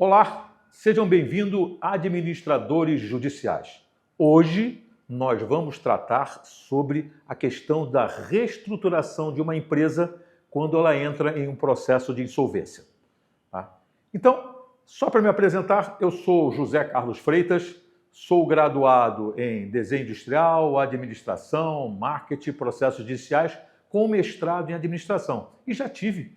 Olá, sejam bem-vindos administradores judiciais. Hoje nós vamos tratar sobre a questão da reestruturação de uma empresa quando ela entra em um processo de insolvência. Tá? Então, só para me apresentar, eu sou José Carlos Freitas, sou graduado em desenho industrial, administração, marketing, processos judiciais, com mestrado em administração. E já tive,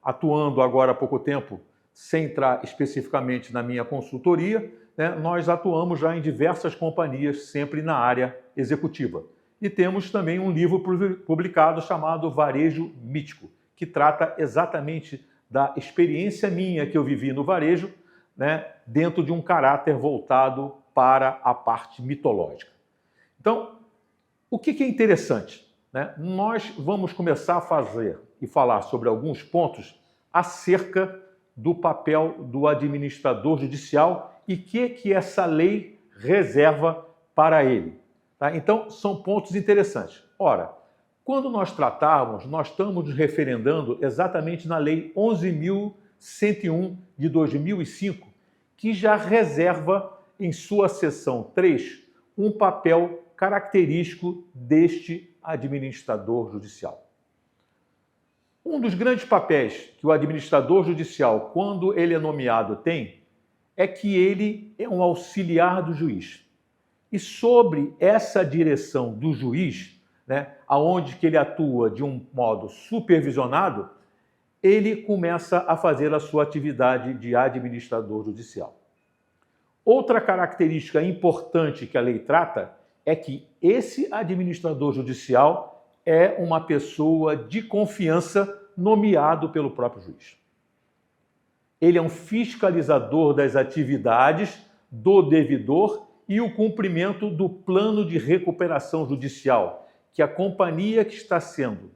atuando agora há pouco tempo, sem entrar especificamente na minha consultoria, nós atuamos já em diversas companhias, sempre na área executiva. E temos também um livro publicado chamado Varejo Mítico, que trata exatamente da experiência minha que eu vivi no varejo, dentro de um caráter voltado para a parte mitológica. Então, o que é interessante? Nós vamos começar a fazer e falar sobre alguns pontos acerca do papel do administrador judicial e o que essa lei reserva para ele. Tá? Então, são pontos interessantes. Ora, quando nós tratarmos, nós estamos nos referendando exatamente na Lei 11.101 de 2005, que já reserva em sua seção 3 um papel característico deste administrador judicial. Um dos grandes papéis que o administrador judicial, quando ele é nomeado, tem, é que ele é um auxiliar do juiz. E sobre essa direção do juiz, aonde que ele atua de um modo supervisionado, ele começa a fazer a sua atividade de administrador judicial. Outra característica importante que a lei trata é que esse administrador judicial é uma pessoa de confiança nomeado pelo próprio juiz. Ele é um fiscalizador das atividades do devedor e o cumprimento do plano de recuperação judicial, que a companhia que está sendo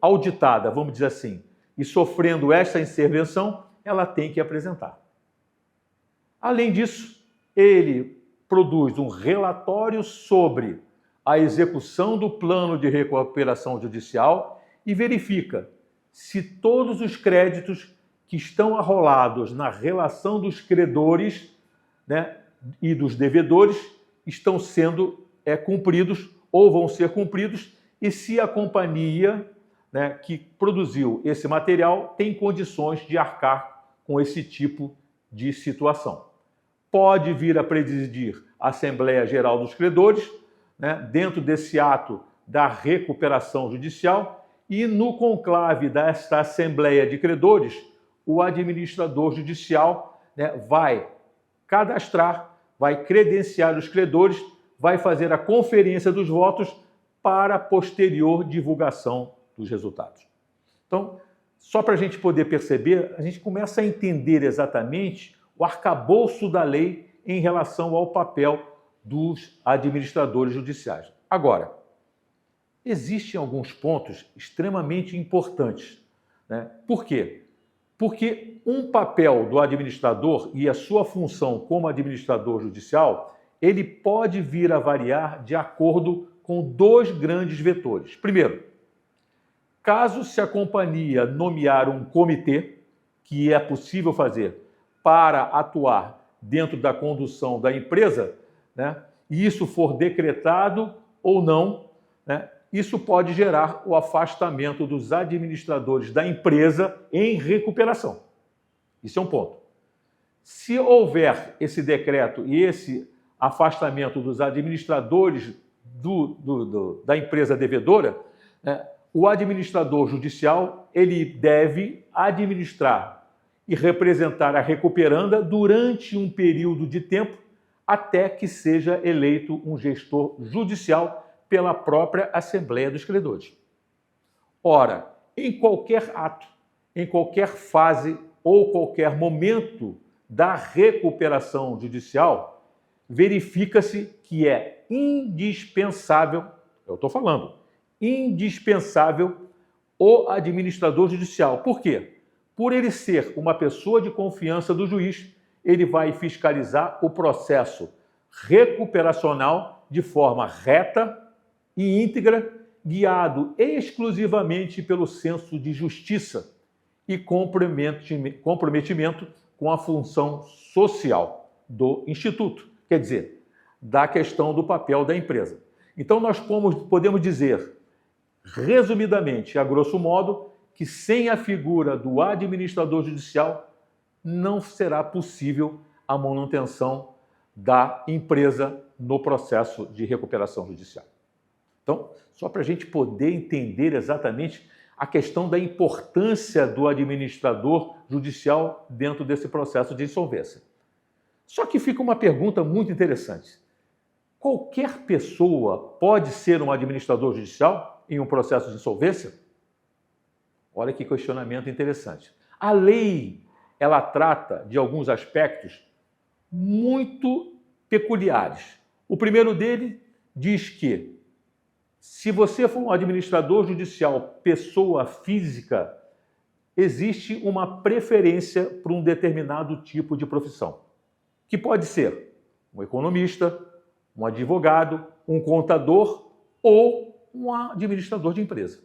auditada, vamos dizer assim, e sofrendo esta intervenção, ela tem que apresentar. Além disso, ele produz um relatório sobre a execução do plano de recuperação judicial e verifica se todos os créditos que estão arrolados na relação dos credores e dos devedores estão sendo cumpridos ou vão ser cumpridos e se a companhia que produziu esse material tem condições de arcar com esse tipo de situação. Pode vir a presidir a Assembleia Geral dos Credores, dentro desse ato da recuperação judicial, e no conclave desta Assembleia de Credores, o administrador judicial vai cadastrar, vai credenciar os credores, vai fazer a conferência dos votos para a posterior divulgação dos resultados. Então, só para a gente poder perceber, a gente começa a entender exatamente o arcabouço da lei em relação ao papel dos administradores judiciais. Agora, existem alguns pontos extremamente importantes. Por quê? Porque um papel do administrador e a sua função como administrador judicial, ele pode vir a variar de acordo com dois grandes vetores. Primeiro, caso se a companhia nomear um comitê, que é possível fazer para atuar dentro da condução da empresa, e isso for decretado ou não, isso pode gerar o afastamento dos administradores da empresa em recuperação. Isso é um ponto. Se houver esse decreto e esse afastamento dos administradores da empresa devedora, o administrador judicial ele deve administrar e representar a recuperanda durante um período de tempo até que seja eleito um gestor judicial pela própria Assembleia dos Credores. Ora, em qualquer ato, em qualquer fase ou qualquer momento da recuperação judicial, verifica-se que é indispensável, eu estou falando, indispensável o administrador judicial. Por quê? Por ele ser uma pessoa de confiança do juiz, ele vai fiscalizar o processo recuperacional de forma reta e íntegra, guiado exclusivamente pelo senso de justiça e comprometimento com a função social do Instituto, quer dizer, da questão do papel da empresa. Então, nós podemos dizer, resumidamente, a grosso modo, que sem a figura do administrador judicial não será possível a manutenção da empresa no processo de recuperação judicial. Então, só para a gente poder entender exatamente a questão da importância do administrador judicial dentro desse processo de insolvência. Só que fica uma pergunta muito interessante. Qualquer pessoa pode ser um administrador judicial em um processo de insolvência? Olha que questionamento interessante. A lei, ela trata de alguns aspectos muito peculiares. O primeiro dele diz que, se você for um administrador judicial, pessoa física, existe uma preferência por um determinado tipo de profissão, que pode ser um economista, um advogado, um contador ou um administrador de empresa.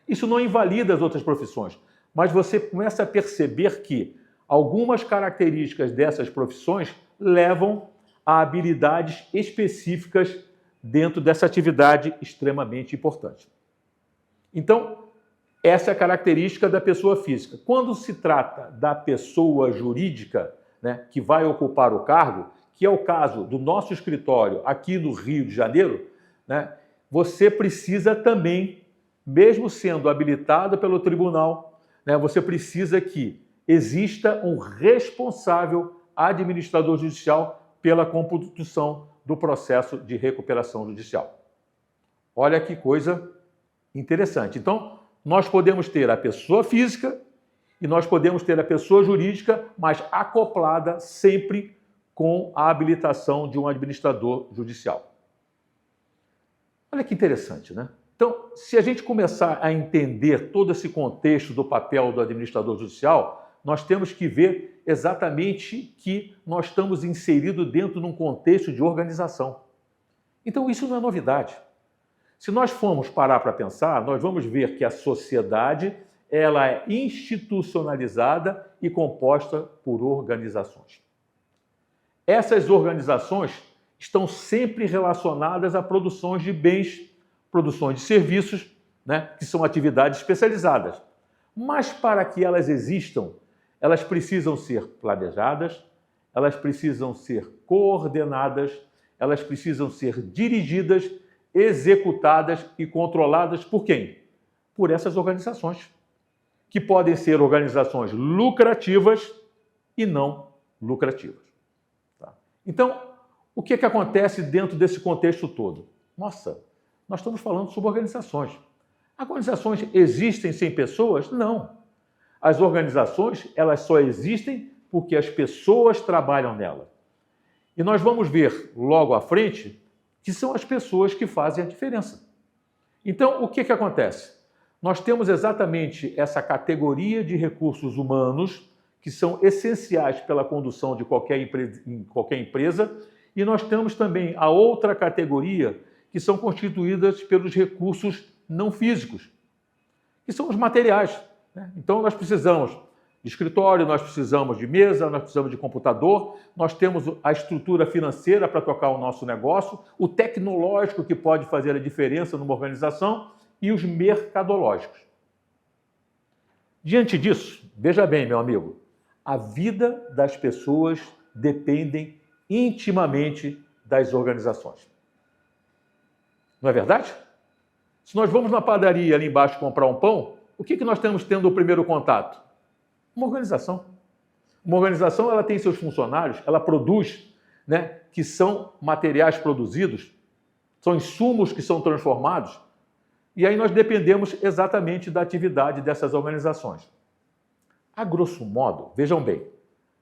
Isso não invalida as outras profissões, mas você começa a perceber que algumas características dessas profissões levam a habilidades específicas dentro dessa atividade extremamente importante. Então, essa é a característica da pessoa física. Quando se trata da pessoa jurídica, né, que vai ocupar o cargo, que é o caso do nosso escritório aqui no Rio de Janeiro, né, você precisa também, mesmo sendo habilitado pelo tribunal, né, você precisa que exista um responsável administrador judicial pela condução do processo de recuperação judicial. Olha que coisa interessante. Então, nós podemos ter a pessoa física e nós podemos ter a pessoa jurídica, mas acoplada sempre com a habilitação de um administrador judicial. Olha que interessante, né? Então, se a gente começar a entender todo esse contexto do papel do administrador judicial, nós temos que ver exatamente que nós estamos inseridos dentro de um contexto de organização. Então, isso não é novidade. Se nós formos parar para pensar, nós vamos ver que a sociedade ela é institucionalizada e composta por organizações. Essas organizações estão sempre relacionadas a produções de bens, produções de serviços, né, que são atividades especializadas. Mas para que elas existam, elas precisam ser planejadas, elas precisam ser coordenadas, elas precisam ser dirigidas, executadas e controladas por quem? Por essas organizações, que podem ser organizações lucrativas e não lucrativas. Tá? Então, o que acontece dentro desse contexto todo? Nossa, nós estamos falando sobre organizações. Organizações existem sem pessoas? Não. As organizações, elas só existem porque as pessoas trabalham nela. E nós vamos ver logo à frente que são as pessoas que fazem a diferença. Então, o que acontece? Nós temos exatamente essa categoria de recursos humanos que são essenciais pela condução de qualquer empresa, e nós temos também a outra categoria que são constituídas pelos recursos não físicos, que são os materiais. Então, nós precisamos de escritório, nós precisamos de mesa, nós precisamos de computador, nós temos a estrutura financeira para tocar o nosso negócio, o tecnológico que pode fazer a diferença numa organização e os mercadológicos. Diante disso, veja bem, meu amigo, a vida das pessoas depende intimamente das organizações. Não é verdade? Se nós vamos na padaria ali embaixo comprar um pão, o que nós temos tendo o primeiro contato? Uma organização. Uma organização, ela tem seus funcionários, ela produz, né, que são materiais produzidos, são insumos que são transformados, e aí nós dependemos exatamente da atividade dessas organizações. A grosso modo, vejam bem,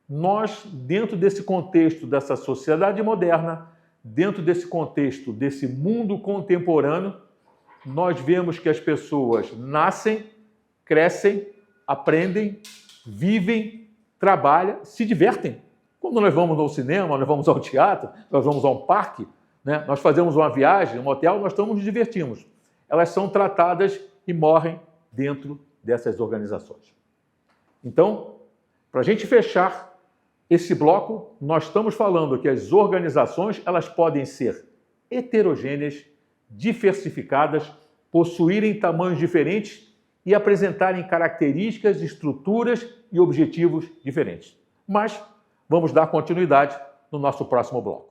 nós, dentro desse contexto dessa sociedade moderna, dentro desse contexto desse mundo contemporâneo, nós vemos que as pessoas nascem, crescem, aprendem, vivem, trabalham, se divertem. Quando nós vamos ao cinema, nós vamos ao teatro, nós vamos a um parque, né? Nós fazemos uma viagem, um hotel, nós estamos nos divertimos. Elas são tratadas e morrem dentro dessas organizações. Então, para a gente fechar esse bloco, nós estamos falando que as organizações elas podem ser heterogêneas, diversificadas, possuírem tamanhos diferentes e apresentarem características, estruturas e objetivos diferentes. Mas vamos dar continuidade no nosso próximo bloco.